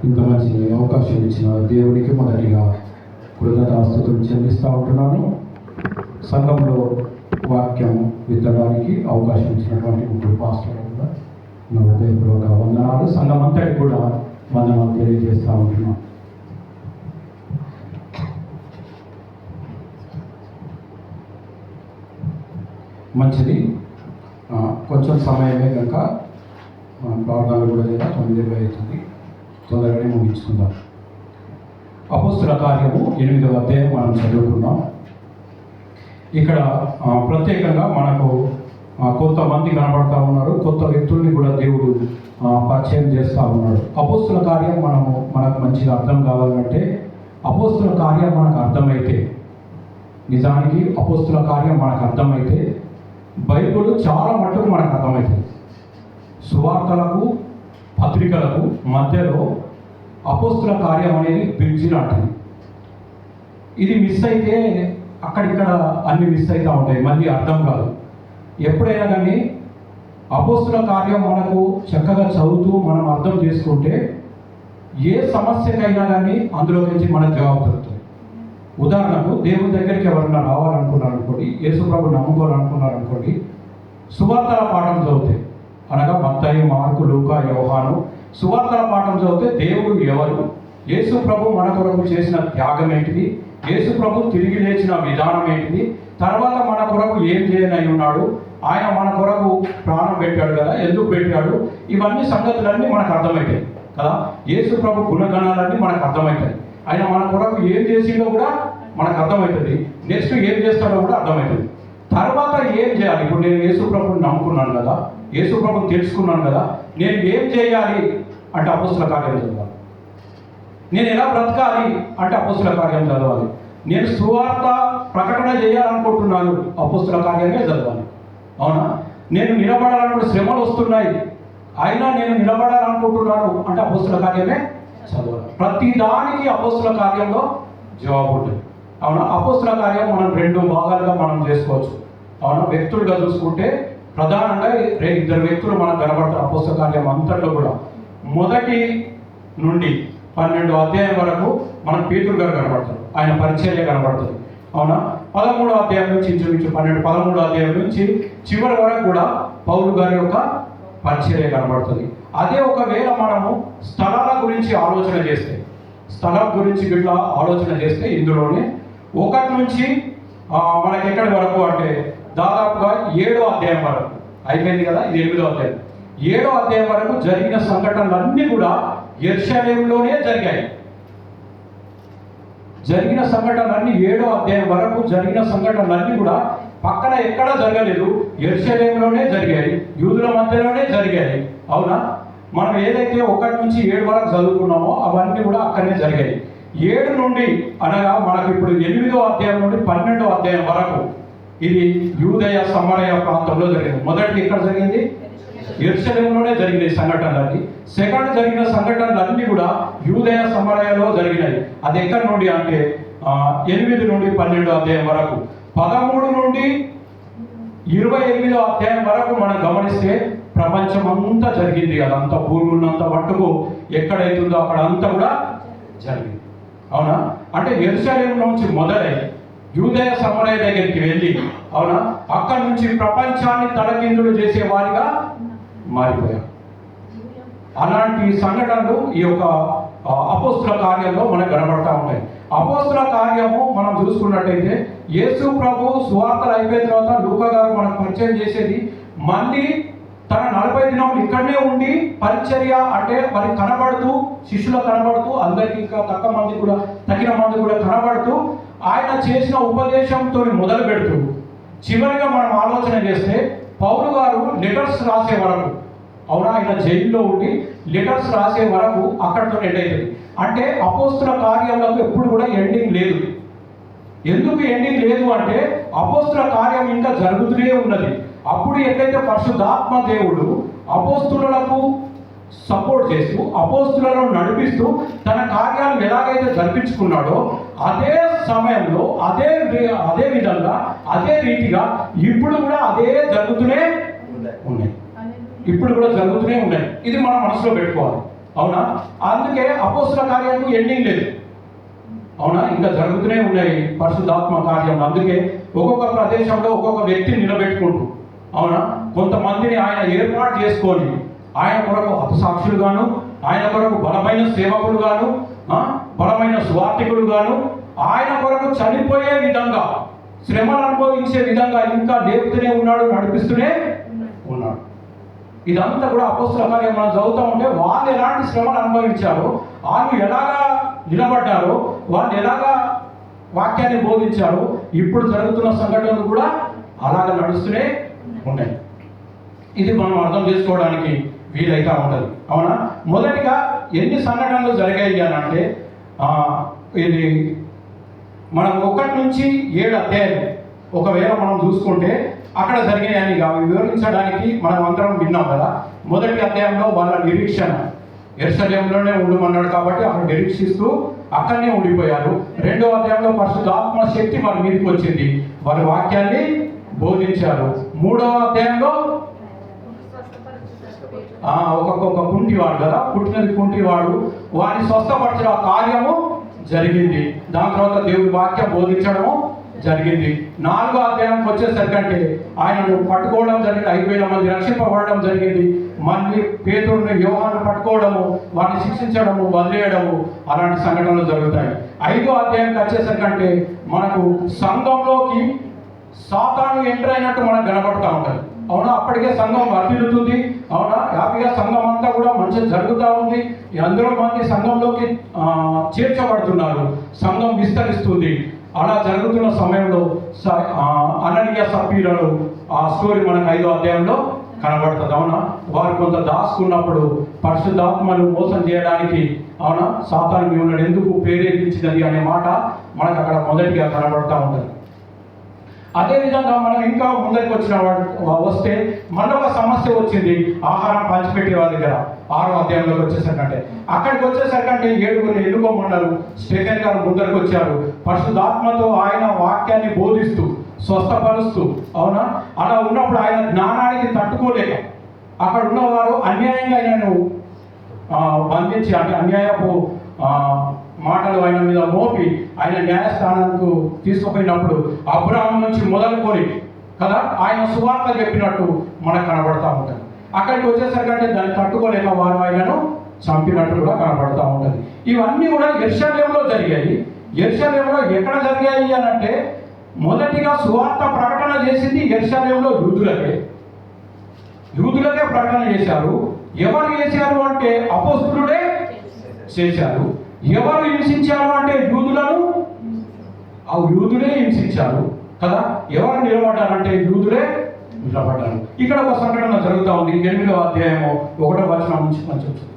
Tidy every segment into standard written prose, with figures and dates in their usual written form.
ఇంత మంచి అవకాశం ఇచ్చిన దేవునికి మొదటిగా కృతజ్ఞతాస్తుతులు చెల్లిస్తూ ఉంటున్నాను. సంఘంలో వాక్యం విత్తడానికి అవకాశం ఇచ్చినటువంటి ముగ్గురు పాస్టర్లు కూడా నా హృదయపూర్వక వందనాలు. సంఘం అంతటి కూడా వందనాలు తెలియజేస్తూ ఉంటున్నాను. మంచిది. కొంచెం సమయమే కనుక ప్రార్థనలు కూడా లేదా 9:20 అవుతుంది, తొందరగానే ముగించుకుందాం. అపోస్తుల కార్యము 8వ అధ్యాయం మనం చదువుకున్నాం. ఇక్కడ ప్రత్యేకంగా మనకు కొంతమంది కనబడతా ఉన్నారు, కొత్త వ్యక్తుల్ని కూడా దేవుడు పరిచయం చేస్తూ ఉన్నాడు. అపోస్తుల కార్యం మనకు మంచిగా అర్థం కావాలంటే అపోస్తుల కార్యం మనకు అర్థమైతే, నిజానికి అపోస్తుల కార్యం మనకు అర్థమైతే బైబిల్ చాలా మటుకు మనకు అర్థమవుతుంది. సువార్తలకు పత్రికలకు మధ్యలో అపోస్తుల కార్యం అనేది బ్రిడ్జి లాంటిది. ఇది మిస్ అయితే అక్కడిక్కడ అన్ని మిస్ అవుతూ ఉంటాయి, మళ్ళీ అర్థం కాదు. ఎప్పుడైనా కానీ అపోస్తుల కార్యం మనకు చక్కగా చదువుతూ మనం అర్థం చేసుకుంటే ఏ సమస్యకైనా కానీ అందులో నుంచి మనకు జవాబు దొరుకుతుంది. ఉదాహరణకు దేవుని దగ్గరికి ఎవరన్నా రావాలనుకున్నారనుకోండి, యేసుప్రభు నమ్ముకోవాలనుకున్నారనుకోండి, సువార్తల పాఠం చదివితే, అనగా మత్తయి, మార్కు, లూకా, యోహాను సువార్తల పాఠం చదివితే దేవుడు ఎవరు, యేసుప్రభు మన కొరకు చేసిన త్యాగం ఏంటిది, యేసుప్రభు తిరిగి లేచిన విధానం ఏంటిది, తర్వాత మన కొరకు ఏం చేయనై ఉన్నాడు, ఆయన మన కొరకు ప్రాణం పెట్టాడు కదా, ఎందుకు పెట్టాడు, ఇవన్నీ సంగతులన్నీ మనకు అర్థమవుతాయి కదా. యేసుప్రభు గుణగణాలన్నీ మనకు అర్థమవుతాయి. ఆయన మన కొరకు ఏం చేసిందో కూడా మనకు అర్థమవుతుంది. నెక్స్ట్ ఏం చేస్తాడో కూడా అర్థమవుతుంది. తర్వాత ఏం చేయాలి? ఇప్పుడు నేను యేసుప్రభుని నమ్ముకున్నాను కదా, యేసుప్రభుని తెలుసుకున్నాను కదా, నేను ఏం చేయాలి అంటే అపోస్తుల కార్యం చదవాలి. నేను ఎలా బ్రతకాలి అంటే అపోస్తుల కార్యం చదవాలి. నేను సువార్త ప్రకటన చేయాలనుకుంటున్నాను, అపోస్తుల కార్యమే చదవాలి. అవునా? నేను నిలబడాలనుకుంటే శ్రమలు వస్తున్నాయి, అయినా నేను నిలబడాలనుకుంటున్నాను అంటే అపోస్తుల కార్యమే చదవాలి. ప్రతి దానికి అపోస్తుల కార్యంలో జవాబు ఉంటుంది. అవునా? అపోస్తుల కార్యం మనం 2 భాగాలుగా మనం చేసుకోవచ్చు. అవునా? వ్యక్తులుగా చూసుకుంటే ప్రధానంగా 2 వ్యక్తులు మనకు కనబడతారు అపోస్తుల కార్యం అంతట్లో కూడా. 1 నుండి 12 అధ్యాయం వరకు మనకు పేతురు గారు కనబడతారు, ఆయన పరిచర్య కనబడుతుంది. అవునా? 13వ అధ్యాయం నుంచి ఇంచుమించు 13వ అధ్యాయం నుంచి చివరి వరకు కూడా పౌలు గారి యొక్క పరిచర్య కనబడుతుంది. అదే ఒకవేళ మనము స్థలాల గురించి ఆలోచన చేస్తే, స్థలం గురించి ఇట్లా ఆలోచన చేస్తే ఇందులోనే 1 నుంచి మనకి ఎక్కడి వరకు అంటే దాదాపుగా 7వ అధ్యాయం వరకు అయిపోయింది కదా. ఇది 8వ అధ్యాయం. 7వ అధ్యాయం వరకు జరిగిన సంఘటనలన్నీ కూడా యెరూషలేములోనే జరిగాయి. జరిగిన సంఘటనలన్నీ 7వ అధ్యాయం వరకు జరిగిన సంఘటనలన్నీ కూడా పక్కన ఎక్కడా జరగలేదు, యెరూషలేములోనే జరిగాయి, యూదుల మధ్యలోనే జరిగాయి. అవునా? మనం ఏదైతే 1 నుంచి 7 వరకు చదువుకున్నామో అవన్నీ కూడా అక్కడనే జరిగాయి. 7 నుండి అనగా మనకు ఇప్పుడు 8వ అధ్యాయం నుండి 12వ అధ్యాయం వరకు ఇది యూదయ సమరయ ప్రాంతంలో జరిగింది. మొదటి ఎక్కడ జరిగింది? యెరూషలేములోనే జరిగినాయి సంఘటనలన్నీ. సెకండ్ జరిగిన సంఘటనలన్నీ కూడా యూదయ సమరయలో జరిగినాయి. అది ఎక్కడి నుండి అంటే 8 నుండి 12వ అధ్యాయం వరకు. 13 నుండి 28వ అధ్యాయం వరకు మనం గమనిస్తే ప్రపంచం అంతా జరిగింది. అదంతా భూమి ఉన్నంత మట్టుకు ఎక్కడైతుందో అక్కడ అంతా కూడా జరిగింది. అవునా? అంటే యెరూషలేము నుంచి మొదలై యూదయ సమరయ దగ్గరికి వెళ్ళి, అవునా, అక్కడి నుంచి ప్రపంచాన్ని తలకిందులు చేసే వారిగా మారిపోయారు. అలాంటి సంఘటనలు ఈ యొక్క అపోస్తుల కార్యంలో మనకు కనబడతా ఉంటాయి. అపోస్తుల కార్యము మనం చూసుకున్నట్టయితే యేసు ప్రభు సువార్తలు అయిపోయిన తర్వాత లూకా గారు మనకు పరిచయం చేసేది మళ్ళీ తన 40 దినములు ఇక్కడనే ఉండి పరిచర్య అంటే మరి కనబడుతూ, శిష్యులకు కనబడుతూ, అందరికీ ఇంకా తగిన మంది కూడా కనబడుతూ ఆయన చేసిన ఉపదేశంతో మొదలు పెడుతూ చివరిగా మనం ఆలోచన చేస్తే పౌలు గారు లెటర్స్ రాసే వరకు, అవునా, ఆయన జైల్లో ఉండి లెటర్స్ రాసే వరకు అక్కడితో ఎండ్ అవుతుంది. అంటే అపోస్తుల కార్యాలకు ఎప్పుడు కూడా ఎండింగ్ లేదు. ఎందుకు ఎండింగ్ లేదు అంటే అపోస్తుల కార్యం ఇంకా జరుగుతూనే ఉన్నది. అప్పుడు ఎట్లయితే పరిశుద్ధాత్మ దేవుడు అపోస్తులకు సపోర్ట్ చేస్తూ అపోస్తులను నడిపిస్తూ తన కార్యాలు ఎలాగైతే జరిపించుకున్నాడో అదే సమయంలో అదే విధంగా అదే రీతిగా ఇప్పుడు కూడా అదే జరుగుతూనే ఉన్నాయి. ఇప్పుడు కూడా జరుగుతూనే ఉన్నాయి. ఇది మనం మనసులో పెట్టుకోవాలి. అవునా? అందుకే అపోస్తుల కార్యాలకు ఎండింగ్ లేదు. అవునా? ఇంకా జరుగుతూనే ఉన్నాయి పరిశుద్ధాత్మ కార్యం. అందుకే ఒక్కొక్క ప్రదేశంలో ఒక్కొక్క వ్యక్తిని నిలబెట్టుకుంటూ, అవునా, కొంతమందిని ఆయన ఏర్పాటు చేసుకొని ఆయన కొరకు హతసాక్షులుగాను, ఆయన కొరకు బలమైన సేవకులుగాను, బలమైన స్వార్థికులుగాను, ఆయన కొరకు చనిపోయే విధంగా, శ్రమను అనుభవించే విధంగా ఇంకా లేపుతూనే ఉన్నాడు, నడిపిస్తూనే ఉన్నాడు. ఇదంతా కూడా అపోస్తుల కార్యం మనం చదువుతూ ఉంటే వాళ్ళు ఎలాంటి శ్రమను అనుభవించారో, వాళ్ళు ఎలాగా నిలబడ్డారో, వాళ్ళు ఎలాగా వాక్యాన్ని బోధించారో, ఇప్పుడు జరుగుతున్న సంఘటనలు కూడా అలాగ నడుస్తూనే ఉన్నాయి. ఇది మనం అర్థం చేసుకోవడానికి వీలైతే ఉంటుంది. అవునా? మొదటిగా ఎన్ని సంఘటనలు జరిగాయి అని అంటే, ఇది మనం 1 నుంచి 7 అధ్యాయాలు ఒకవేళ మనం చూసుకుంటే అక్కడ జరిగినాయని వివరించడానికి మనం అందరం విన్నాం కదా. మొదటి అధ్యాయంలో వాళ్ళ నిరీక్షణ, యెరూషలేములోనే ఉండమన్నాడు కాబట్టి అక్కడ నిరీక్షిస్తూ అక్కడనే ఉండిపోయారు. 2వ అధ్యాయంలో పరిశుద్ధాత్మ శక్తి వారి మీదకి వచ్చింది, వారి వాక్యాన్ని బోధించారు. 3వ అధ్యాయంలో ఒక్కొక్క కుంటివాడు కదా, పుట్టినది కుంటివాడు, వారిని స్వస్థపరచడం కార్యము జరిగింది. దాని తర్వాత దేవుడి వాక్యం బోధించడము జరిగింది. 4వ అధ్యాయంకి వచ్చేసరికంటే ఆయనను పట్టుకోవడం జరిగింది, 5,000 మంది రక్షింపబడడం జరిగింది. మళ్ళీ పేతురుని, యోహాను పట్టుకోవడము, వారిని శిక్షించడము, వదిలేయడము, అలాంటి సంఘటనలు జరుగుతాయి. 5వ అధ్యాయంకి వచ్చేసరికంటే మనకు సంఘంలోకి సాతాను ఎంటర్ అయినట్టు మనకు కనబడుతూ ఉంటుంది. అవునా? అప్పటికే సంఘం వర్ధిల్లుతుంది. అవునా? హ్యాపీగా సంఘం అంతా కూడా మంచిగా జరుగుతూ ఉంది. అందరూ మంది సంఘంలోకి చేర్చబడుతున్నారు, సంఘం విస్తరిస్తుంది. అలా జరుగుతున్న సమయంలో అననీయ సప్పీరాలు ఆ స్టోరీ మనకు 5వ అధ్యాయంలో కనబడుతుంది. అవునా? వారు కొంత దాచుకున్నప్పుడు పరిశుద్ధాత్మను మోసం చేయడానికి, అవునా, సాతాను మిమ్మల్ని ఎందుకు ప్రేరేపించినది అనే మాట మనకు అక్కడ మొదటిగా కనబడుతూ ఉంటుంది. అదేవిధంగా మనం ఇంకా ముందరికి వస్తే మరొక సమస్య వచ్చింది. ఆహారం పంచిపెట్టే వాళ్ళ దగ్గర 6వ అధ్యాయంలోకి వచ్చేసరికంటే, అక్కడికి వచ్చేసరికంటే 7గురిని ఎన్నుకోమన్నారు. స్టెఫెన్ గారు ముందరికి వచ్చారు, పరిశుద్ధాత్మతో ఆయన వాక్యాన్ని బోధిస్తూ స్వస్థపరుస్తూ. అవునా? అలా ఉన్నప్పుడు ఆయన జ్ఞానానికి తట్టుకోలేక అక్కడ ఉన్నవారు అన్యాయంగా ఆయనను బంధించి, అంటే అన్యాయపు మాటలు ఆయన మీద మోపి ఆయన న్యాయస్థానానికి తీసుకుపోయినప్పుడు అబ్రాహాము నుంచి మొదలుకొని కదా ఆయన సువార్త చెప్పినట్టు మనకు కనబడతా ఉంటుంది. అక్కడికి వచ్చేసరికంటే దాన్ని తట్టుకోలేక వారు ఆయనను చంపినట్టు కూడా కనబడతా ఉంటుంది. ఇవన్నీ కూడా యెరూషలేములో జరిగాయి. యెరూషలేములో ఎక్కడ జరిగాయి అని అంటే, మొదటిగా సువార్త ప్రకటన చేసింది యెరూషలేములో యూదులకే ప్రకటన చేశారు. ఎవరు చేశారు అంటే అపోస్తలుడే చేశారు. ఎవరు హింసించారు అంటే యూదులే హింసించారు కదా. ఎవరు నిలబడ్డారంటే యూదులే నిలబడ్డారు. ఇక్కడ ఒక సంఘటన జరుగుతూ ఉంది. 8వ అధ్యాయము 1వ వచనం నుంచి మంచి వచ్చింది.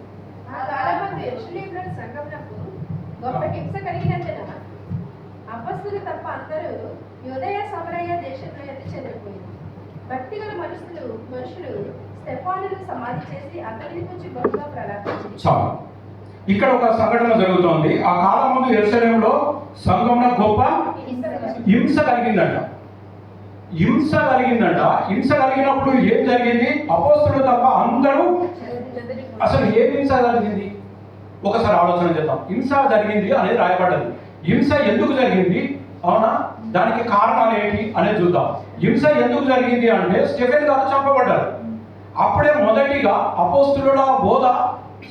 చాలా ఇక్కడ ఒక సంఘటన జరుగుతోంది. ఆ కాలం ముందు యెరూషలేములో సంఘంలో గొప్ప హింస కలిగిందంట. హింస కలిగినప్పుడు ఏం జరిగింది? అపోస్తలులు తప్ప అందరూ, అసలు ఏ హింస జరిగింది ఒకసారి ఆలోచన చేద్దాం. హింస జరిగింది అనేది రాయబడ్డది. హింస ఎందుకు జరిగింది? అవునా? దానికి కారణాలు ఏంటి అనేది చూద్దాం. హింస ఎందుకు జరిగింది అంటే, స్టెఫెన్ గారు చంపబడ్డారు. అప్పుడే మొదటిగా అపోస్తలుల బోధ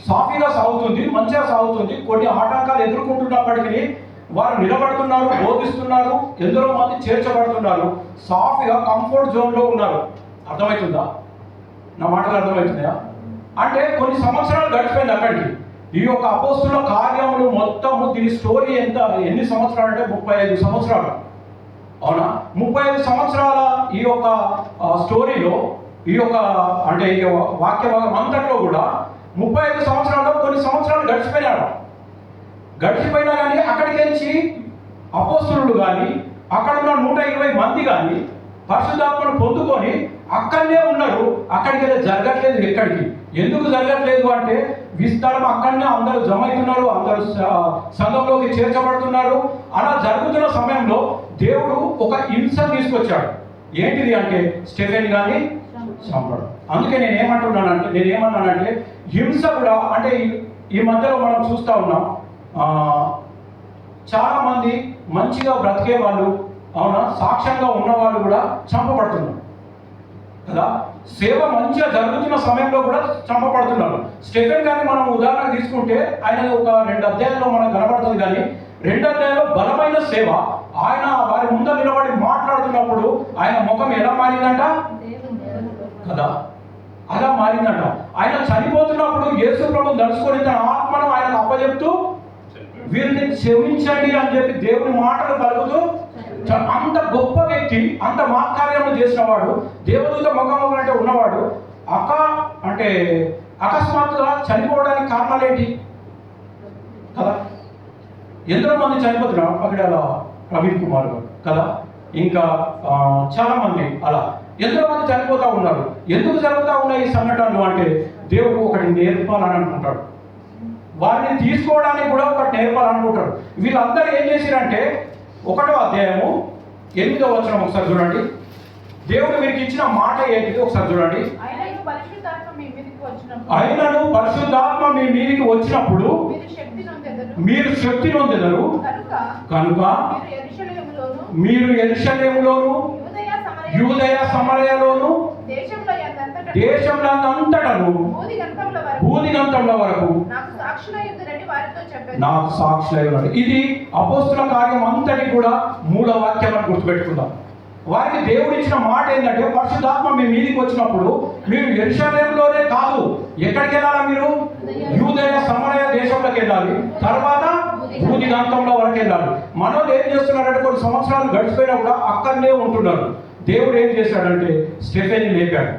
సాఫీగా సాగుతుంది, మంచిగా సాగుతుంది. కొన్ని ఆటంకాలు ఎదుర్కొంటున్నప్పటికీ వారు నిలబడుతున్నారు, బోధిస్తున్నారు, ఎందరో మంది చేర్చబడుతున్నారు, సాఫీగా కంఫర్ట్ జోన్లో ఉన్నారు. అర్థమవుతుందా? నా మాటలు అర్థమవుతున్నాయా? అంటే కొన్ని సంవత్సరాలు గడిచిపోయింది అక్కడికి. ఈ యొక్క అపోస్తలుల కార్యములు మొత్తము, దీని స్టోరీ ఎన్ని సంవత్సరాలు అంటే 35 సంవత్సరాలు. అవునా? 35 సంవత్సరాల ఈ యొక్క స్టోరీలో, ఈ యొక్క అంటే ఈ వాక్య భాగం అంతట్లో కూడా 35 సంవత్సరాల్లో కొన్ని సంవత్సరాలు గడిచిపోయినా కానీ అక్కడికి వచ్చి అపోస్తలులు కానీ అక్కడ ఉన్న 120 మంది కానీ పరిశుద్ధాత్మను పొందుకొని అక్కడనే ఉన్నారు. అక్కడికి వెళ్ళి జరగట్లేదు. ఎక్కడికి ఎందుకు జరగట్లేదు అంటే, విస్తారం అక్కడనే అందరూ జమ అవుతున్నారు, అందరూ సంఘంలోకి చేర్చబడుతున్నారు. అలా జరుగుతున్న సమయంలో దేవుడు ఒక హింస తీసుకొచ్చాడు. ఏంటిది అంటే, స్టెఫెన్ కానీ చంపడం. అందుకే నేనేమన్నానంటే హింస కూడా అంటే ఈ మధ్యలో మనం చూస్తూ ఉన్నాం, చాలామంది మంచిగా బ్రతికే వాళ్ళు, అవునా, సాక్ష్యంగా ఉన్నవాళ్ళు కూడా చంపబడుతున్నారు కదా. సేవ మంచిగా జరుగుతున్న సమయంలో కూడా చంపబడుతున్నారు. స్టెఫెన్ గారిని మనం ఉదాహరణ తీసుకుంటే ఆయన ఒక 2 అధ్యాయాల్లో మనకు కనబడుతుంది. కానీ 2 అధ్యాయాల్లో బలమైన సేవ. ఆయన వారి ముందు నిలబడి మాట్లాడుతున్నప్పుడు ఆయన ముఖం ఎలా మారిందంట కదా, అలా మారిందంట. ఆయన చనిపోతున్నప్పుడు యేసు ప్రభువుని దర్శుకొని తన ఆత్మను ఆయనకు అప్పచెప్తూ వీరిని క్షమించండి అని చెప్పి దేవుని మాటలు పలుకుతూ, అంత గొప్ప వ్యక్తి, అంత మహత్కార్యము చేసిన వాడు, దేవదూత ముఖము అంటే ఉన్నవాడు అంటే అకస్మాత్తుగా చనిపోవడానికి కారణాలు ఏంటి కదా. ఎంతో మంది చనిపోతున్నారు, పగడాల ప్రవీణ్ కుమార్ గారు కదా, ఇంకా చాలా మంది అలా ఎంతో మంది చనిపోతూ ఉన్నారు. ఎందుకు జరుగుతూ ఉన్నాయి ఈ సంఘటనలు అంటే దేవుడు ఒకటి నేర్పాలని అనుకుంటాడు, వారిని తీసుకోవడానికి కూడా ఒకటి నేర్పాలనుకుంటారు. వీళ్ళందరూ ఏం చేశారంటే 1వ అధ్యాయము 8వ వచనం ఒకసారి చూడండి. దేవుడు వీరికి ఇచ్చిన మాట ఏంటిది ఒకసారి చూడండి. అయినను పరిశుద్ధాత్మ మీ మీదికి వచ్చినప్పుడు మీరు శక్తి నొందెదరు కనుక మీరు యెరూషలేములోను యూదయ సమరయలోను దేశంలంతటను భూదిగంతముల వరకు నాకు సాక్షులై. ఇది అపోస్తుల కార్యం అంతటి కూడా మూల వాక్యం అని గుర్తుపెట్టుకుందాం. వారికి దేవుడు ఇచ్చిన మాట ఏంటంటే పరిశుద్ధాత్మ మీ మీదికి వచ్చినప్పుడు మీరు యెరూషలేములోనే కాదు, ఎక్కడికి వెళ్ళాలా, మీరు యూదయ సమరయ దేశంలోకి వెళ్ళాలి, తర్వాత భూదిగంతంలో వరకు వెళ్ళాలి. మనోళ్ళు ఏం చేస్తున్నారంటే కొన్ని సంవత్సరాలు గడిచిపోయినా కూడా అక్కడనే ఉంటున్నారు. దేవుడు ఏం చేశాడంటే స్టెఫెన్ని లేపాడు.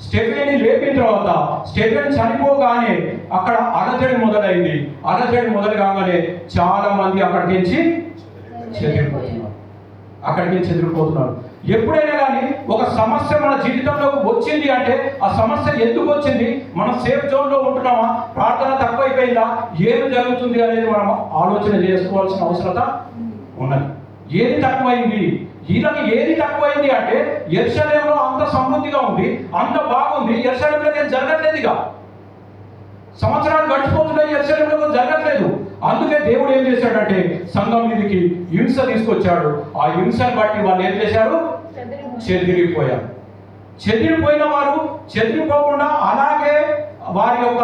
స్టెఫెన్ని లేపిన తర్వాత స్టెఫెన్ చనిపోగానే అక్కడ అలజడి మొదలైంది. అలజడి మొదలు కాగానే చాలా మంది అక్కడికి చెదిరిపోతున్నారు. ఎప్పుడైనా కానీ ఒక సమస్య మన జీవితంలోకి వచ్చింది అంటే ఆ సమస్య ఎందుకు వచ్చింది, మనం సేఫ్ జోన్లో ఉంటున్నామా, ప్రార్థన తక్కువైపోయిందా, ఏమి జరుగుతుంది అనేది మనం ఆలోచన చేసుకోవాల్సిన అవసరత ఉన్నది. ఏది తక్కువైంది, ఈయనకి ఏది తక్కువైంది అంటే యెరూషలేములో అంత సమృద్ధిగా ఉంది, అంత బాగుంది, యెరూషలేములో ఏం జరగట్లేదుగా, సంవత్సరాలు గడిచిపోతున్నాయి, యెరూషలేములో జరగట్లేదు. అందుకే దేవుడు ఏం చేశాడంటే సంఘం మీదకి హింస తీసుకొచ్చాడు. ఆ హింసను బట్టి వాళ్ళు ఏం చేశారు, చెదిరిపోయారు. చెదిరిపోయిన వారు చెదిరిపోకుండా అలాగే వారి యొక్క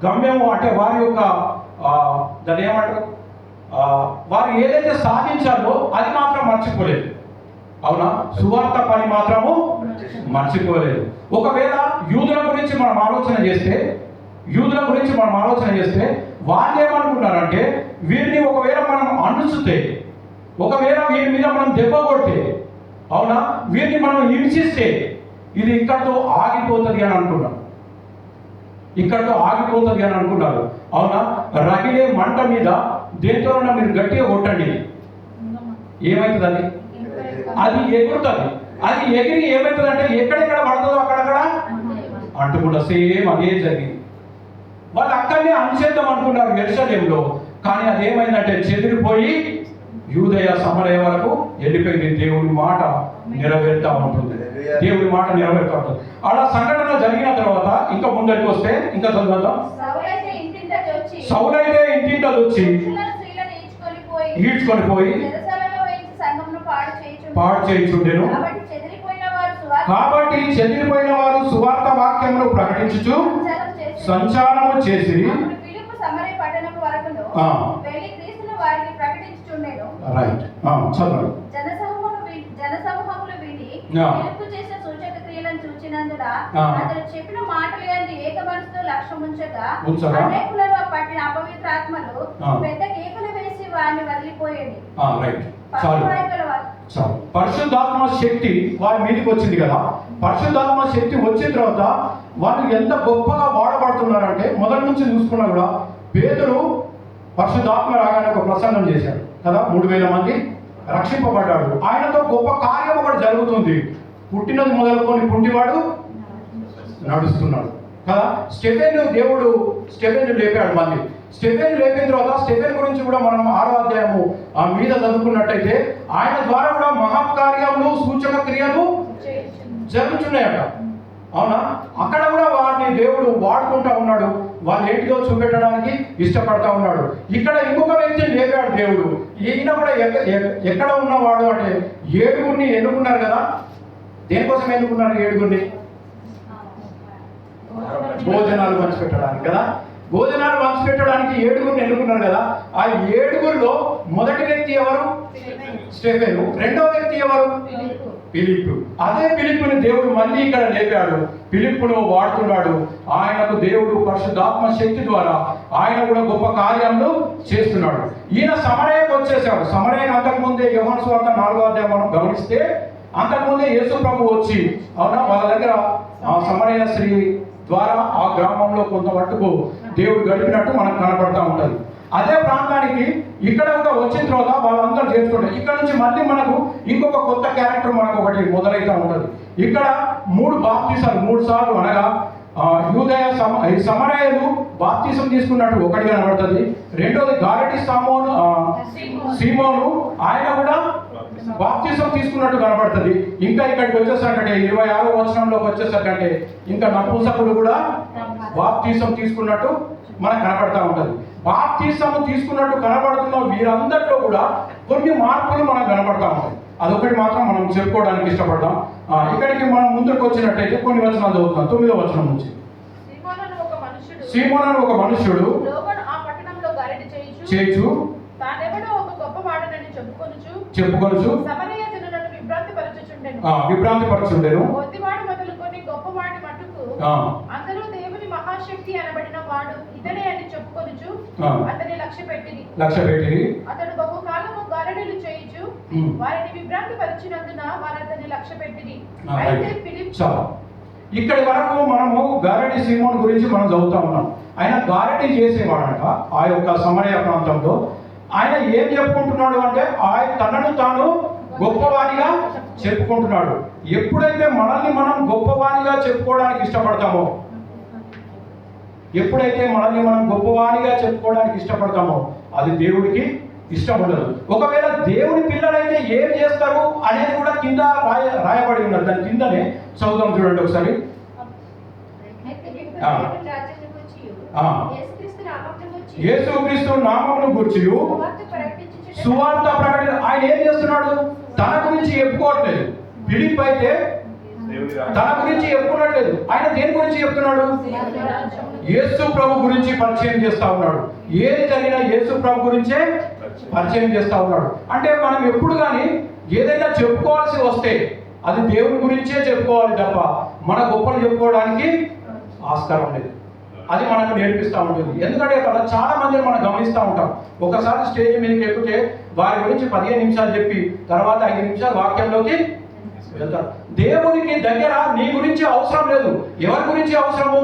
గమ్యము అంటే వారి యొక్క దాన్ని ఏమంటారు, వారు ఏదైతే సాధించారో అది మాత్రం మర్చిపోలేదు. అవునా, సువార్త పని మాత్రము మర్చిపోలేదు. ఒకవేళ యూదుల గురించి మనం ఆలోచన చేస్తే వాళ్ళు ఏమనుకున్నారంటే వీరిని ఒకవేళ మనం అణుచుతే, ఒకవేళ వీరి మీద మనం దెబ్బ కొడితే, అవునా, వీరిని మనం హింసిస్తే ఇది ఇక్కడితో ఆగిపోతుంది అని అనుకున్నారు. అవునా, రగిలే మంట మీద దేంతోనైనా మీరు గట్టిగా కొట్టండి, ఏమవుతుంది, అది ఎగురుతుంది. అది ఎగిరి ఏమవుతుంది అంటే ఎక్కడెక్కడ పడుతుందో అక్కడక్కడ అంటుకుంటా. సేమ్ అదే జరిగింది. వాళ్ళు అక్కడనే అనుచేద్దాం అనుకున్నారు యెరూషలేములో, కానీ అదేమైందంటే చెదిరిపోయి యూదయ సమరయ వరకు వెళ్ళిపోయింది. దేవుడి మాట నెరవేరుతా ఉంటుంది. అలా సంఘటన జరిగిన తర్వాత ఇంకా ముందరికి వస్తే ఇంకా చదువుతాం. సౌలైతే ఇంటింట వచ్చి ఈడ్చుకొని పోయి పాడు చేయించుండెను. కాబట్టి చెదిరిపోయిన వారు సువార్త వాక్యమును ప్రకటించుచు సంచారము చేసి రైట్ చదవండి. జనసమూహములు విని ఫిలిప్పు చేసిన సూచక క్రియలను చూచినందున అతడు చెప్పిన మాటలు యందు ఏక మనసుతో లక్ష్యం ఉంచగా అనేకులలో పట్టిన అపవిత్ర ఆత్మలు పెద్ద కేకలు వేసి వారిని వదిలిపోయేది. పరిశుద్ధాత్మ శక్తి వారి మీదకి వచ్చింది కదా. పరిశుద్ధాత్మ శక్తి వచ్చిన తర్వాత వాళ్ళు ఎంత గొప్పగా వాడబడుతున్నారంటే మొదటి నుంచి చూసుకున్నా కూడా పేతురు పరిశుద్ధాత్మ రాగానే ఒక ప్రసంగం చేశాడు కదా, 3000 మంది రక్షింపబడ్డాడు. ఆయనతో గొప్ప కార్యం ఒకటి జరుగుతుంది. పుట్టినది మొదలుకొని పుట్టివాడు నడుస్తున్నాడు కదా. దేవుడు స్టెఫెన్ లేపాడు. మళ్ళీ స్టెఫెన్ లేపిన తర్వాత స్టెఫెన్ గురించి కూడా మనం 6వ అధ్యాయము మీద చదువుకున్నట్టయితే ఆయన ద్వారా కూడా మహత్కార్యములు సూచక క్రియలు జరుగుతున్నాయట. అవునా? అక్కడ కూడా వారిని దేవుడు వాడుకుంటా ఉన్నాడు, వాళ్ళు ఏంటిదో చూపెట్టడానికి ఇష్టపడతా ఉన్నాడు. ఇక్కడ ఇంకొక వ్యక్తిని లేపాడు దేవుడు. ఈయన కూడా ఎక్కడ ఉన్నవాడు అంటే 7 ఎన్నుకున్నారు కదా. దేనికోసం ఎన్నుకున్నారు 7? భోజనాలు పంచిపెట్టడానికి కదా. భోజనాలు పంచిపెట్టడానికి 7 ఎన్నుకున్నారు కదా. ఆ 7లో మొదటి వ్యక్తి ఎవరు? స్టెఫెను. రెండో వ్యక్తి ఎవరు? ఫిలిప్పు. అదే ఫిలిప్పుని దేవుడు మళ్ళీ ఇక్కడ లేపాడు, ఫిలిప్పును వాడుతున్నాడు. ఆయనకు దేవుడు పరిశుద్ధాత్మ శక్తి ద్వారా ఆయన కూడా గొప్ప కార్యాలను చేస్తున్నాడు. ఈయన సమరయకు వచ్చేసాడు. సమరయకు అంతకుముందే యోహాను సువార్త 4వ అధ్యాయం మనం గమనిస్తే అంతకుముందే యేసు ప్రభు వచ్చి, అవునా, వాళ్ళ దగ్గర సమరయ స్త్రీ ద్వారా ఆ గ్రామంలో కొంత మట్టుకు దేవుడు గడిపినట్టు మనకు కనపడతా ఉంటుంది. అదే ప్రాంతానికి ఇక్కడ కూడా వచ్చిన తర్వాత వాళ్ళందరూ చేర్చుకుంటారు. ఇక్కడ నుంచి మళ్ళీ మనకు ఇంకొక కొత్త క్యారెక్టర్ మనకు ఒకటి మొదలైతే ఉంటుంది. ఇక్కడ 3 బాప్తిసాలు 3 సార్లు, అనగా యూదయ సమరయులు బాప్తిసం తీసుకున్నట్టు ఒకటి కనబడుతుంది. రెండోది గారటి సీమోను ఆయన కూడా బాప్తిసం తీసుకున్నట్టు కనబడుతుంది. ఇంకా ఇక్కడికి వచ్చేసరికంటే 26వ వచనంలోకి వచ్చేసరికంటే ఇంకా నపుంసకుడు కూడా బాప్తిసం తీసుకున్నట్టు మనకు కనబడతా ఉంటుంది. బాప్తిసం తీసుకున్నట్టు కనబడుతున్న వీరందరిలో కూడా కొన్ని మార్పులు మనకు కనబడతా ఉంటాయి. అదొకటి మాత్రం మనం చెప్పుకోవడానికి ఇష్టపడతాం. ఇక్కడికి మనం ముందుకు వచ్చినట్టయితే కొన్ని వచనాలు చదువుతున్నాం. 9వ వచనం నుంచి. సీమోను ఒక మనుష్యుడు చేయుచు చెప్పుకొనుచు విభ్రాంతి పరచుండెను. అందరూ దేవుని మహాశక్తి అనబడిన వాడు ఇతడే అని చెప్పుకొనుచు అతని లక్ష్య పెట్టిరి. అతడు బహుకాలము గారడీలు చేయుచు వారిని విభ్రాంతి పరిచినందున వారు అతని లక్ష్య పెట్టిరి. అయితే ఫిలిప్పు. ఇక్కడి వరకు మనము గారడీ సీమోను గురించి మనం చదువుతా ఉన్నాం. ఆయన గారడీ చేసేవాడంట ఆ యొక్క సమరయ ప్రాంతంలో. ఆయన ఏం చెప్పుకుంటున్నాడు అంటే ఆయన తనను తాను గొప్పవాడిగా చెప్పుకుంటున్నాడు. ఎప్పుడైతే మనల్ని మనం గొప్పవాడిగా చెప్పుకోవడానికి ఇష్టపడతామో, అది దేవుడికి ఇష్టం ఉండదు. ఒకవేళ దేవుని పిల్లలైతే ఏం చేస్తారు అనేది కూడా కింద రాయబడి ఉన్నది. దాని కిందనే చదువుదాం, చూడండి ఒకసారి. యేసుక్రీస్తు నామమును గూర్చి సువార్త ప్రకటన. ఆయన ఏం చేస్తున్నాడు? తన గురించి చెప్పుకోవట్లేదు. ఫిలిప్ అయితే తన గురించి చెప్పుకున్నట్లేదు. ఆయన దేని గురించి చెప్తున్నాడు? యేసు ప్రభు గురించి పరిచయం చేస్తా ఉన్నాడు. ఏది జరిగినా యేసు ప్రభు గురించే పరిచయం చేస్తా ఉన్నాడు. అంటే మనం ఎప్పుడు కానీ ఏదైనా చెప్పుకోవాల్సి వస్తే అది దేవుని గురించే చెప్పుకోవాలి తప్ప మన గొప్పలు చెప్పుకోవడానికి ఆస్కారం లేదు. అది మనకు నేర్పిస్తూ ఉంటుంది. ఎందుకంటే అక్కడ చాలా మందిని మనం గమనిస్తూ ఉంటాం. ఒకసారి స్టేజ్ మీదకి ఎక్కితే వారి గురించి 15 నిమిషాలు చెప్పి తర్వాత 5 నిమిషాలు వాక్యంలోకి వెళ్తారు. దేవునికి దగ్గర నీ గురించి అవసరం లేదు. ఎవరి గురించి అవసరము?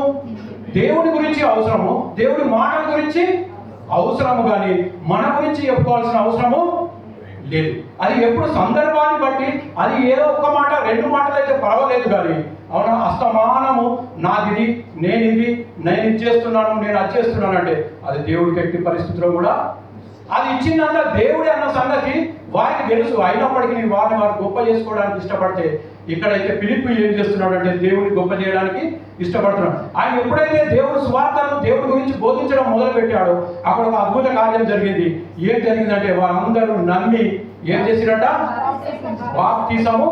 దేవుని గురించి అవసరము. దేవుడి మాటల గురించి అవసరము, కానీ మన గురించి చెప్పుకోవాల్సిన అవసరము లేదు. అది ఎప్పుడు సందర్భాన్ని బట్టి, అది ఏదో ఒక్క మాట 2 మాటలు అయితే పర్వాలేదు, కానీ అవునా అస్తమానము నాదిది, నేను ఇది చేస్తున్నాను, నేను అది చేస్తున్నాను అంటే అది దేవుడికి ఎట్టి పరిస్థితిలో కూడా అది ఇచ్చిందంతా దేవుడే అన్న సంగతి వారికి తెలుసు. అయినప్పటికీ వారిని వారు గొప్ప చేసుకోవడానికి ఇష్టపడితే, ఇక్కడైతే ఫిలిప్పు ఏం చేస్తున్నాడు అంటే దేవుడిని గొప్ప చేయడానికి ఇష్టపడుతున్నాడు. ఆయన ఎప్పుడైతే దేవుడు సువార్తను దేవుడి గురించి బోధించడం మొదలు పెట్టాడో అక్కడ ఒక అద్భుత కార్యం జరిగింది. ఏం జరిగిందంటే వారందరూ నమ్మి ఏం చేసిరట? బాప్తిసము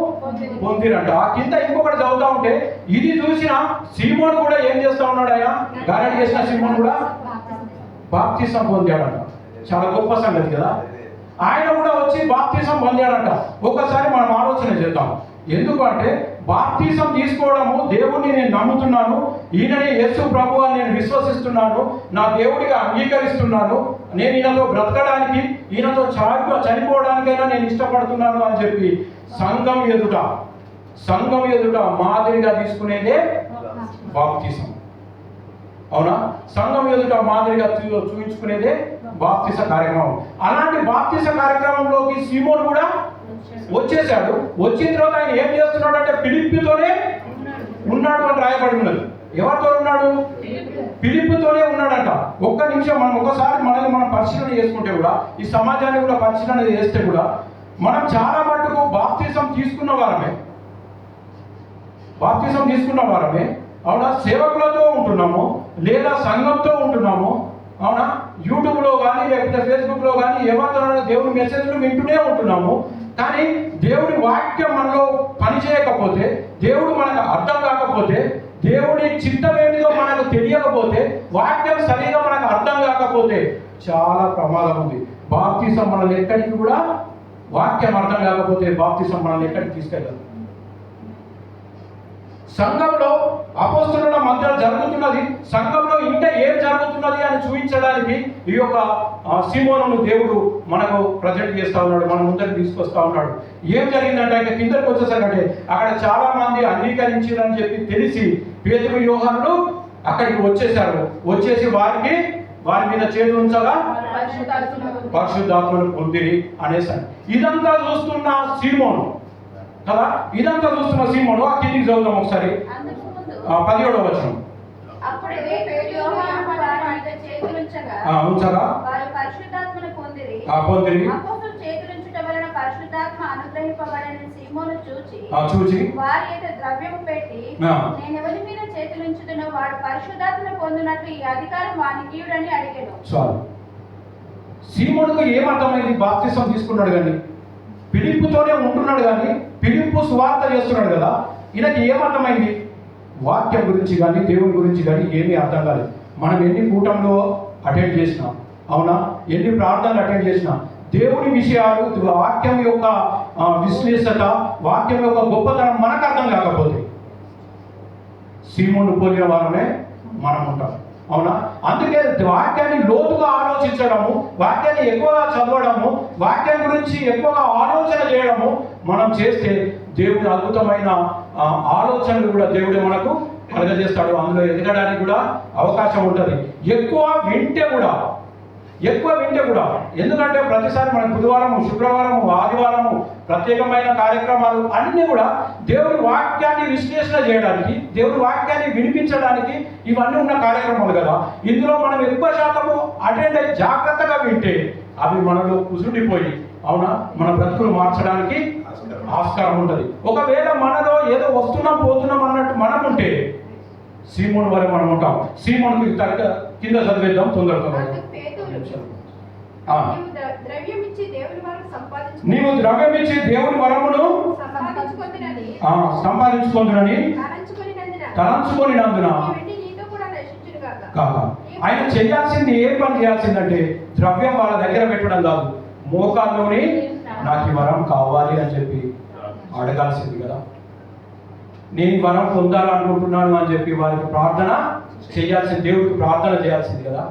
పొందిరట. ఆ కింద ఇంకొకటి చదువుతా ఉంటే ఇది చూసిన సీమోను కూడా ఏం చేస్తా ఉన్నాడు? ఆయన గారడీ చేసిన సీమోను కూడా బాప్తిసం పొందాడంట. చాలా గొప్ప సంగతి కదా. ఆయన కూడా వచ్చి బాప్తిసం పొందాడంట. ఒకసారి మనం ఆలోచన చేద్దాం. ఎందుకంటే బాప్తిసం తీసుకోవడము, దేవుణ్ణి నేను నమ్ముతున్నాను, ఈయననే యేసు ప్రభు అని నేను విశ్వసిస్తున్నాను, నా దేవుడిగా అంగీకరిస్తున్నాను, నేను ఈయనతో బ్రతకడానికి, ఈయనతో చనిపోవడానికైనా నేను ఇష్టపడుతున్నాను అని చెప్పి సంఘం ఎదుట మాదిరిగా తీసుకునేదే బాప్తిసం. అవునా? సంఘం ఎదుట మాదిరిగా చూపించుకునేదే బాప్తిస కార్యక్రమం. అలాంటి బాప్తిస కార్యక్రమంలోకి సీమోను కూడా వచ్చేసాడు. వచ్చిన తర్వాత ఆయన ఏం చేస్తున్నాడు అంటే ఫిలిప్పుతోనే ఉన్నాడు అని రాయబడి ఉన్నది. ఎవరితో ఉన్నాడు? ఫిలిప్పుతోనే ఉన్నాడంట. ఒక్క నిమిషం మనం ఒకసారి మనల్ని మనం పరిశీలన చేసుకుంటే కూడా, ఈ సమాజాన్ని కూడా పరిశీలన చేస్తే కూడా మనం చాలా మటుకు బాప్తిసం తీసుకున్న వారమే. బాప్తిసం తీసుకున్న వారమే, అవునా, సేవకులతో ఉంటున్నాము, లేదా సంఘంతో ఉంటున్నాము, అవునా, యూట్యూబ్లో కానీ లేకపోతే ఫేస్బుక్లో కానీ ఎవరితో దేవుని మెసేజ్లు వింటూనే ఉంటున్నాము. కానీ దేవుడి వాక్యం మనలో పనిచేయకపోతే, దేవుడు మనకు అర్థం కాకపోతే, దేవుడి చిత్తం ఏంటిదో మనకు తెలియకపోతే, వాక్యం సరిగా మనకు అర్థం కాకపోతే చాలా ప్రమాదం ఉంది. బాప్తిసం మనల్ని ఎక్కడికి కూడా, వాక్యం అర్థం కాకపోతే బాప్తిసం మనల్ని ఎక్కడికి తీసుకెళ్ళదు. సంఘంలో అపోస్తలుల మధ్య జరుగుతున్నది, సంఘంలో ఇంకా ఏం జరుగుతున్నది అని చూపించడానికి ఈ యొక్క సీమోనును దేవుడు మనకు ప్రజెంట్ చేస్తూ ఉన్నాడు, మన ముందరికి తీసుకొస్తా ఉన్నాడు. ఏం జరిగిందంటే ఇంకా కిందకి వచ్చేసరికంటే అక్కడ చాలా మంది అంగీకరించారని చెప్పి తెలిసి పేతురు యోహానులు అక్కడికి వచ్చేసారు. వచ్చేసి వారి మీద చేతులు ఉంచగా పరిశుద్ధాత్మను పొందిరి అనేసారు. ఇదంతా చూస్తున్న సీమోను కదా, ఇదంతా చూస్తున్న సీమోను ఆ కిందికి చదువుదాం ఒకసారి, 17వ వచనం. ఉంచగా పొందిరి చూచి వారి ద్రవ్యము పెట్టి నేను ఎవరి మీద చేతులుంచుతున్నా వాడు పరిశుద్ధాత్మను పొందినట్లు ఈ అధికారం వానికి ఇవ్వడని అడిగాడు. చాలు. సీమోనుకు ఏమర్థమైంది? బాప్తిసం తీసుకున్నాడు కానీ, ఫిలిప్పుతోనే ఉంటున్నాడు కానీ, ఫిలిప్పు సువార్త చేస్తున్నాడు కదా, ఈయనకి ఏమర్థమైంది? వాక్యం గురించి కానీ దేవుని గురించి కానీ ఏమీ అర్థం కాలేదు. మనం ఎన్ని కూటంలో అటెండ్ చేసినాం, అవునా, ఎన్ని ప్రార్థనలు అటెండ్ చేసినా దేవుని విషయాలు, వాక్యం యొక్క విశ్లేషత, వాక్యం యొక్క గొప్పతనం మనకు అర్థం కాకపోతే సీమోను పోలిన వారమే మనం ఉంటాం, అవునా. అందుకే వాక్యాన్ని లోతుగా ఆలోచించడము, వాక్యాన్ని ఎక్కువగా చదవడము, వాక్యం గురించి ఎక్కువగా ఆలోచన చేయడము మనం చేస్తే దేవుడి అద్భుతమైన ఆలోచనలు కూడా దేవుడే మనకు కలగజేస్తాడు. అందులో ఎదగడానికి కూడా అవకాశం ఉంటుంది. ఎక్కువ వింటే కూడా ఎందుకంటే ప్రతిసారి మన బుధవారము, శుక్రవారము, ఆదివారము ప్రత్యేకమైన కార్యక్రమాలు అన్నీ కూడా దేవుడి వాక్యాన్ని విశ్లేషణ చేయడానికి, దేవుడి వాక్యాన్ని వినిపించడానికి ఇవన్నీ ఉన్న కార్యక్రమాలు కదా. ఇందులో మనం ఎక్కువ శాతము అటెండ్ అయ్యి జాగ్రత్తగా వింటే అవి మనలో కుసుండిపోయి, అవునా, మన బ్రతుకులు మార్చడానికి ఆస్కారం ఉంటుంది. ఒకవేళ మనలో ఏదో వస్తున్నాం పోతున్నాం అన్నట్టు మనం ఉంటే సీమోను వరే మనం ఉంటాం. సీమోనుకి కింద చదివేద్దాం తొందరగా. నీవు ద్రవ్యమిచ్చి దేవుని వరమును సంపాదించుకుంటునని తలంచుకొనినందున కాక. ఆయన చేయాల్సింది, ఏ పని చేయాల్సిందంటే ద్రవ్యం వాళ్ళ దగ్గర పెట్టడం కాదు, మోకాల్లోని నాకు ఈ వరం కావాలి అని చెప్పి అడగాల్సింది కదా. నేను వరం పొందాలనుకుంటున్నాను అని చెప్పి వారికి ప్రార్థన చేయాల్సింది, దేవుడికి ప్రార్థన చేయాల్సింది కదా.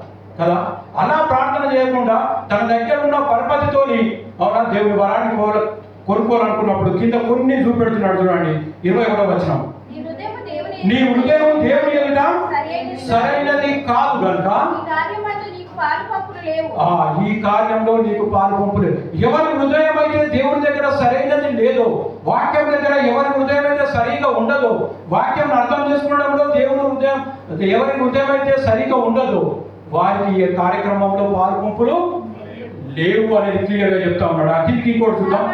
అలా ప్రార్థన చేయకుండా తన దగ్గర ఉన్న పరపతితోని, అవునా, దేవుని వరాన్ని కొనుక్కోవాలనుకున్నప్పుడు కింద కొన్ని చూపెడుతున్నాడు చూడండి. 21వ వచనం. నీ హృదయం దేవుని ఎదుట సరైనది కాదు కనుక ఈ కార్యంలో నీకు పాలు పంపు లేదు. ఎవరి హృదయం అయితే దేవుని దగ్గర సరైనది లేదో, వాక్యం దగ్గర ఎవరి హృదయం అయితే సరిగా ఉండదో, వాక్యం అర్థం చేసుకోవడంలో దేవుని హృదయం ఎవరి హృదయం అయితే సరిగా ఉండదో వారికి ఈ కార్యక్రమంలో పాలు పంపులు లేవు అనేది క్లియర్ గా చెప్తా ఉన్నాడు. అఖిల్కి ఇంకోటి చూద్దాం.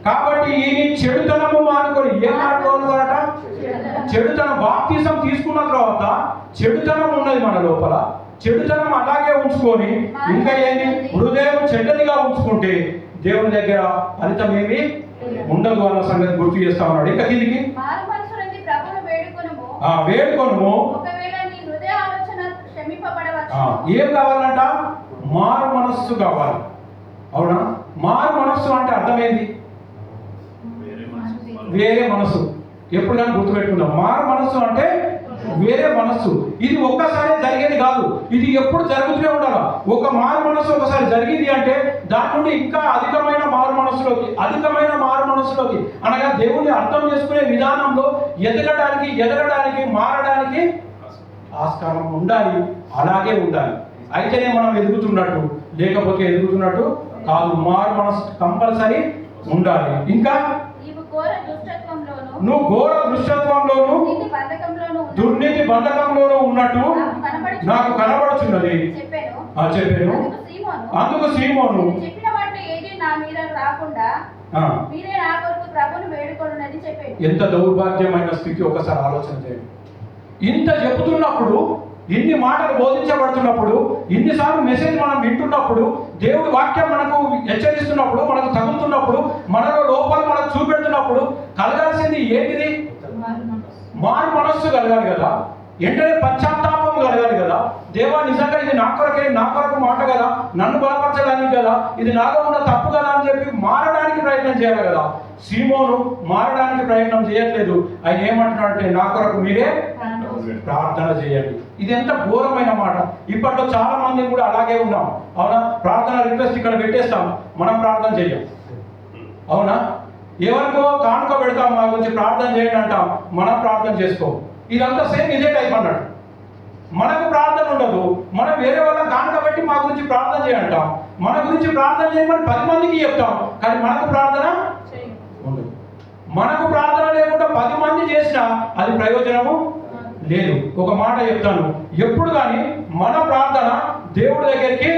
కాబట్టి ఈ చెడుతనము మానుకొని, ఏం మానుకోవాలట? చెడుతనం. బాప్తిసం తీసుకున్న తర్వాత చెడుతనం ఉన్నది మన లోపల, చెడుతనం అలాగే ఉంచుకొని ఇంకా ఏంటి, హృదయం చెడ్డదిగా ఉంచుకుంటే దేవుని దగ్గర ఫలితం ఏమి ఉండదు అన్న సంగతి గుర్తు చేస్తా ఉన్నాడు. ఇంకా కిందికి వేడుకొనుము. ఏం కావాలంట? మారు మనస్సు కావాలి, అవునా. మారు మనస్సు అంటే అర్థమైంది, వేరే మనస్సు. ఎప్పుడు కానీ గుర్తుపెట్టుకుందాం, మారు మనస్సు అంటే వేరే మనస్సు. ఇది ఒక్కసారి జరిగేది కాదు, ఇది ఎప్పుడు జరుగుతూనే ఉండాలి. ఒక మారు మనస్సు ఒకసారి జరిగింది అంటే దాని నుండి ఇంకా అధికమైన మారు మనస్సులోకి అనగా దేవుణ్ణి అర్థం చేసుకునే విధానంలో ఎదగడానికి మారడానికి ఆస్కారం ఉండాలి, అలాగే ఉండాలి. అయితేనే మనం ఎదుగుతున్నట్టు, లేకపోతే ఎదుగుతున్నట్టు కాదు. మారు మనస్సు కంపల్సరీ ఉండాలి. ఇంకా నువ్వు ఘోర దుష్టత్వంలోను దుర్నీతి బంధకంలోనూ ఉన్నట్టు నాకు కనబడుచున్నది చెప్పాను. అందుకు సీమోను మీరే నా కొరకు ప్రభువుని వేడుకొనుడని చెప్పాడు. ఎంత దౌర్భాగ్యమైన స్థితి ఒకసారి ఆలోచన చేయండి. ఇంత చెబుతున్నప్పుడు, ఇన్ని మాటలు బోధించబడుతున్నప్పుడు, ఇన్నిసార్లు మెసేజ్ మనం వింటున్నప్పుడు, దేవుడి వాక్యం మనకు హెచ్చరిస్తున్నప్పుడు, మనకు తగులుతున్నప్పుడు, మనలో లోపాలు మనకు చూపెడుతున్నప్పుడు కలగాల్సింది ఏంటిది? మారు మనస్సు కలగాలి కదా, వెంటనే పశ్చాత్తాపం కలగాలి కదా. దేవా, నిజంగా ఇది నా కొరకు మాట కదా, నన్ను బలపరచడానికి కదా, ఇది నాలో ఉన్న తప్పు కదా అని చెప్పి మారడానికి ప్రయత్నం చేయాలి కదా. సీమోను మారడానికి ప్రయత్నం చేయట్లేదు. ఆయన ఏమంటున్నాడంటే, నా కొరకు మీరే ప్రార్థన చేయండి. ఇది ఎంత ఘోరమైన మాట. ఇప్పట్లో చాలా మంది కూడా అలాగే ఉన్నాం. అవునా? ప్రార్థన రిక్వెస్ట్ ఇక్కడ పెట్టేస్తాం, మనం ప్రార్థన చేయం. అవునా? ఎవరికో కానుక పెడతాం, మా గురించి ప్రార్థన చేయండి అంటాం, మనం ప్రార్థన చేసుకో. ఇదంతా సేమ్ ఇదే టైప్ అన్నాడు. మనకు ప్రార్థన ఉండదు, మనం వేరే వాళ్ళని కానుక పెట్టి మా గురించి ప్రార్థన చేయంటాం, మన గురించి ప్రార్థన చేయమని 10 మందికి చెప్తాం, కానీ మనకు ప్రార్థన ఉండదు. మనకు ప్రార్థన లేకుండా 10 మంది చేసినా అది ప్రయోజనము లేదు. ఒక మాట చెప్తాను, ఎప్పుడు కానీ మన ప్రార్థన దేవుడి దగ్గరికి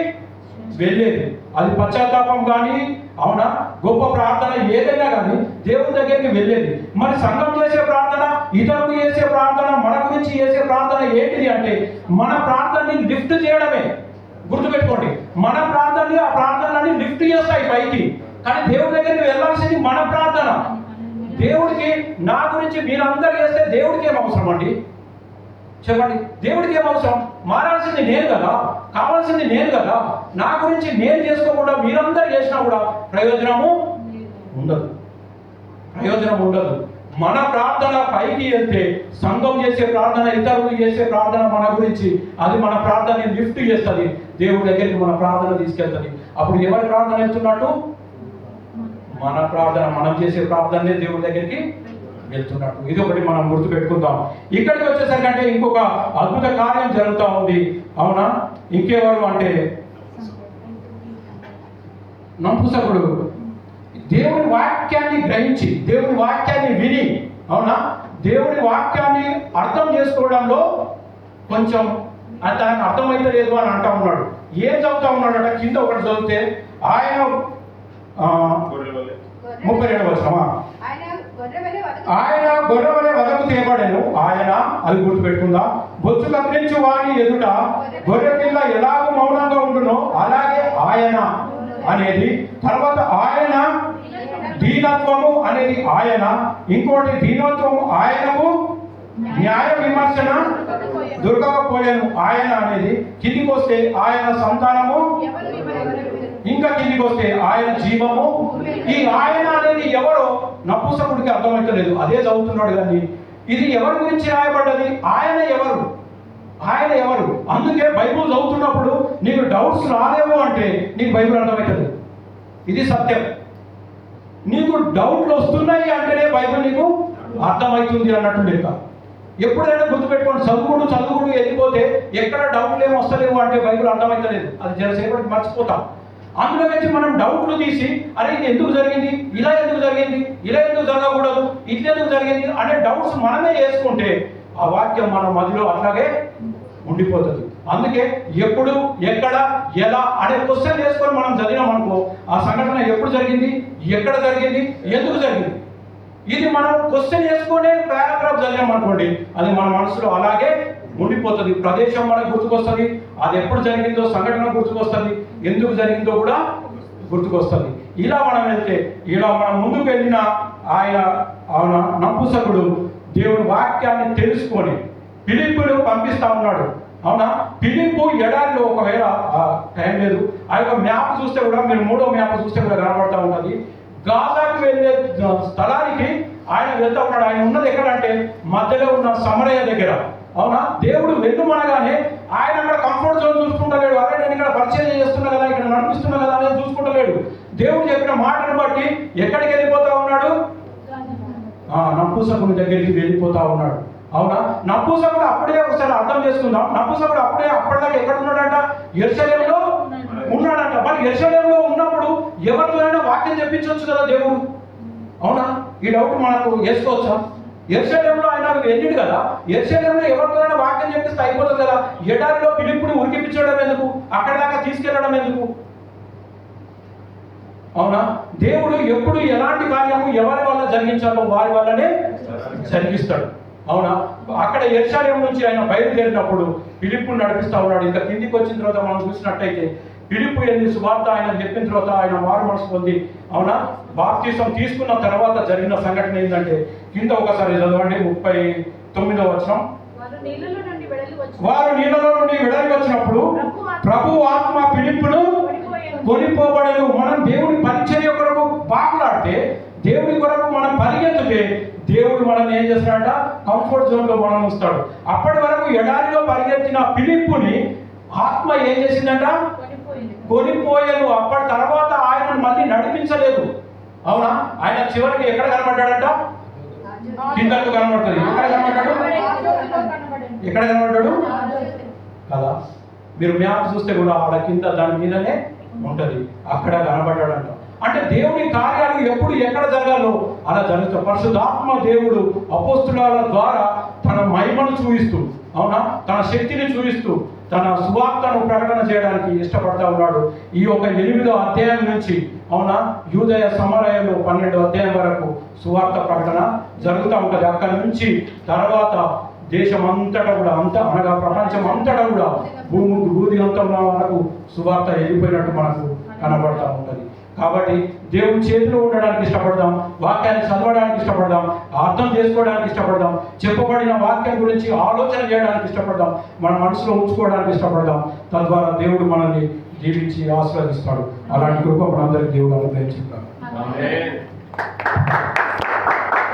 వెళ్ళేది, అది పశ్చాత్తాపం కానీ, అవునా, గొప్ప ప్రార్థన ఏదైనా కానీ దేవుడి దగ్గరికి వెళ్ళేది. మరి సంఘం చేసే ప్రార్థన, ఇతరులు చేసే ప్రార్థన, మన గురించి చేసే ప్రార్థన ఏంటిది అంటే, మన ప్రార్థనని లిఫ్ట్ చేయడమే. గుర్తుపెట్టుకోండి, మన ప్రార్థనని, ఆ ప్రార్థనని లిఫ్ట్ చేస్తాయి పైకి, కానీ దేవుడి దగ్గరికి వెళ్ళాల్సింది మన ప్రార్థన. దేవుడికి నా గురించి మీరందరూ చేస్తే దేవుడికి ఏం అవసరం అండి? చెప్పండి, దేవుడికి ఏం అవసరం? మారాల్సింది నేను కదా, కావాల్సింది నేను కదా. నా గురించి నేను చేసుకోకుండా మీరందరూ చేసినా కూడా ప్రయోజనము ఉండదు, ప్రయోజనం ఉండదు. మన ప్రార్థన పైకి వెళ్తే, సంఘం చేసే ప్రార్థన, ఇతరులు చేసే ప్రార్థన మన గురించి, అది మన ప్రార్థనని లిఫ్ట్ చేస్తుంది, దేవుడి దగ్గరికి మన ప్రార్థన తీసుకెళ్తుంది. అప్పుడు ఎవరి ప్రార్థన వెళ్తున్నట్టు? మన ప్రార్థన, మనం చేసే ప్రార్థనే దేవుడి దగ్గరికి వెళ్తున్నట్టు. ఇది ఒకటి మనం గుర్తు పెట్టుకుందాం. ఇక్కడికి వచ్చేసరికి అంటే ఇంకొక అద్భుత కార్యం జరుగుతూ ఉంది. అవునా? ఇంకెవరు అంటే నంపుసకుడు దేవుని వాక్యాన్ని గ్రహించి, దేవుని వాక్యాన్ని విని, అవునా, దేవుని వాక్యాన్ని అర్థం చేసుకోవడంలో కొంచెం తనకు అర్థమైతే లేదు అని అంటా ఉన్నాడు. ఏం చదువుతా ఉన్నాడు అంటే, కింద ఒకటి చదివితే ఆయన 37వ వచనమా, ఆయన గొర్రెవలే వదకు తేబడెను. ఆయన, అది గుర్తుపెట్టుకుందా, బొచ్చు కత్తిరించు వాని ఎదుట గొర్రె పిల్ల ఎలాగో మౌనంగా ఉండునో అలాగే ఆయన అనేది. తర్వాత ఆయన దీనత్వము అనేది ఆయన, ఇంకోటి దీనత్వము ఆయనకు న్యాయ విమర్శన దొరకకపోయాను ఆయన అనేది. కిందికి వస్తే ఆయన సంతానము, ఇంకా కిందికి వస్తే ఆయన జీవము. ఈ ఆయన అనేది ఎవరో నపుంసకుడికి అర్థమవుతలేదు, అదే చదువుతున్నాడు. కానీ ఇది ఎవరి గురించి రాయబడ్డది? ఆయన ఎవరు? ఆయన ఎవరు? అందుకే బైబుల్ చదువుతున్నప్పుడు నీకు డౌట్స్ రాలేవు అంటే నీకు బైబుల్ అర్థమవుతుంది. ఇది సత్యం. నీకు డౌట్లు వస్తున్నాయి అంటేనే బైబుల్ నీకు అర్థమవుతుంది అన్నట్టు లెక్క. ఎప్పుడైనా గుర్తుపెట్టుకోండి, చదువుకుడు వెళ్ళిపోతే ఎక్కడ డౌట్లు ఏమి వస్తలేవు అంటే బైబుల్ అర్థమవుతలేదు, అది జరసేపటికి మర్చిపోతాం. అందులో నుంచి మనం డౌట్లు తీసి, అరే ఇది ఎందుకు జరిగింది, ఇలా ఎందుకు జరిగింది, ఇలా ఎందుకు జరగకూడదు, ఇట్లా ఎందుకు జరిగింది అనే డౌట్స్ మనమే చేసుకుంటే ఆ వాక్యం మన మధ్యలో అట్లాగే ఉండిపోతుంది. అందుకే ఎప్పుడు, ఎక్కడ, ఎలా అనే క్వశ్చన్ చేసుకొని మనం చదివినాం అనుకో, ఆ సంఘటన ఎప్పుడు జరిగింది, ఎక్కడ జరిగింది, ఎందుకు జరిగింది, ఇది మనం క్వశ్చన్ చేసుకునే పారాగ్రాఫ్ చదివాం అనుకోండి, అది మన మనసులో అలాగే ఉండిపోతుంది. ప్రదేశం మనకు గుర్తుకొస్తుంది, అది ఎప్పుడు జరిగిందో సంఘటన గుర్తుకొస్తుంది, ఎందుకు జరిగిందో కూడా గుర్తుకొస్తుంది. ఇలా మనం వెళ్తే, ఇలా మనం ముందుకు వెళ్ళిన ఆయన నంపుసకుడు దేవుని వాక్యాన్ని తెలుసుకొని ఫిలిప్పును పంపిస్తా ఉన్నాడు. అవునా? ఫిలిప్పు ఎడారిలో, ఒకవేళ టైం లేదు, ఆ యొక్క మ్యాప్ చూస్తే కూడా, మీరు 3వ మ్యాప్ చూస్తే కూడా కనబడతా ఉంటుంది. గాజాకు వెళ్ళే స్థలానికి ఆయన వెళ్తా ఉన్నాడు. ఆయన ఉన్నది ఎక్కడంటే మధ్యలో ఉన్న సమరయ దగ్గర. అవునా? దేవుడు వెళ్ళుమనగానే ఆయన అక్కడ కంఫర్ట్ జోన్ చూసుకుంటలేడు. అరే నేను ఇక్కడ పరిచయం చేస్తున్నా కదా, ఇక్కడ నడిపిస్తున్నా కదా అనేది చూసుకుంటలేడు. దేవుడు చెప్పిన మాటను బట్టి ఎక్కడికి వెళ్ళిపోతా ఉన్నాడు? నపుంసకుని దగ్గరికి వెళ్ళిపోతా ఉన్నాడు. అవునా? నపుంసకుడు అప్పుడే, ఒకసారి అర్థం చేసుకుందాం, నపుంసకుడు అప్పుడే అప్పటిదాకా ఎక్కడ ఉన్నాడంట? యెరూషలేములో ఉన్నాడంట. మరి యెరూషలేములో ఉన్నప్పుడు ఎవరితోనైనా వాక్యం చెప్పించవచ్చు కదా దేవుడు. అవునా? ఈ డౌట్ మనకు వేసుకోవచ్చా? యెరూషలేములో ఆయన వెళ్ళిండు కదా, యెరూషలేములో ఎవరితోనైనా వాక్యం చెప్పిస్తే అయిపోతుంది కదా. ఎడారిలో ఫిలిప్పుని ఉరికిపించడం ఎందుకు? అక్కడ దాకా తీసుకెళ్లడం ఎందుకు? అవునా? దేవుడు ఎప్పుడు ఎలాంటి కార్యము ఎవరి వల్ల జరిగించాలో వారి వల్లనే జరిగిస్తాడు. అవునా? అక్కడ యెరూషలేము నుంచి ఆయన బయలుదేరినప్పుడు ఫిలిప్పుని నడిపిస్తా ఉన్నాడు. ఇంకా కిందికి వచ్చిన తర్వాత మనం చూసినట్టయితే ఫిలిప్పు వెళ్ళి సువార్త ఆయన చెప్పిన తర్వాత ఆయన మారు మనసు పొంది, అవునా, బాప్తిసం తీసుకున్న తర్వాత జరిగిన సంఘటన ఏంటంటే కింద ఒకసారి చదవండి 39వ వచనం. వారు నీళ్ళలో నుండి వెడలి వచ్చినప్పుడు ప్రభు ఆత్మ ఫిలిప్పును కొనిపోబడను. మనం దేవుని పరిచర్య కొరకు బాగులాడితే, దేవుని కొరకు మనం పరిగెత్తుతే దేవుడు మనం ఏం చేస్తాడంట, కంఫర్ట్ జోన్ లో మనం ఉంచుతాడు. అప్పటి వరకు ఎడారిలో పరిగెత్తిన ఫిలిప్పుని ఆత్మ ఏం చేసిందంట, కొనిపోయాను. అప్పటి తర్వాత ఆయన మళ్ళీ నడిపించలేదు. అవునా? ఆయన చివరికి ఎక్కడ కనబడ్డాడంట, కిందకు కనబడుతుంది. ఎక్కడ కనబడ్డాడు కదా? మీరు మ్యాప్ చూస్తే కూడా ఆడ కింద దాని మీదనే ఉంటది, అక్కడ కనబడ్డాడంట. అంటే దేవుని కార్యాలు ఎప్పుడు ఎక్కడ జరగాలో అలా జరుగుతాయి. పరిశుద్ధాత్మ దేవుడు అపోస్తుల ద్వారా తన మహిమను చూపిస్తూ, అవునా, తన శక్తిని చూపిస్తూ తన సువార్తను ప్రకటన చేయడానికి ఇష్టపడతా ఉన్నాడు. ఈ యొక్క 8వ అధ్యాయం నుంచి, అవునా, యూదయ సమరయంలో 12వ అధ్యాయం వరకు సువార్త ప్రకటన జరుగుతూ ఉంటుంది. అక్కడి నుంచి తర్వాత దేశం అంతటా కూడా అనగా ప్రపంచం అంతటా కూడా భూది అంతంలో మనకు సువార్త వెళ్ళిపోయినట్టు మనకు కనబడతా ఉంటుంది. కాబట్టి దేవుని చేతిలో ఉండడానికి ఇష్టపడదాం, వాక్యాన్ని చదవడానికి ఇష్టపడదాం, అర్థం చేసుకోవడానికి ఇష్టపడదాం, చెప్పబడిన వాక్యం గురించి ఆలోచన చేయడానికి ఇష్టపడదాం, మన మనసులో ఉంచుకోవడానికి ఇష్టపడదాం. తద్వారా దేవుడు మనల్ని దీవించి ఆశీర్వదిస్తాడు. అలాంటి కృప మనందరికీ దేవుడు అనుగ్రహించుకుంటాడు.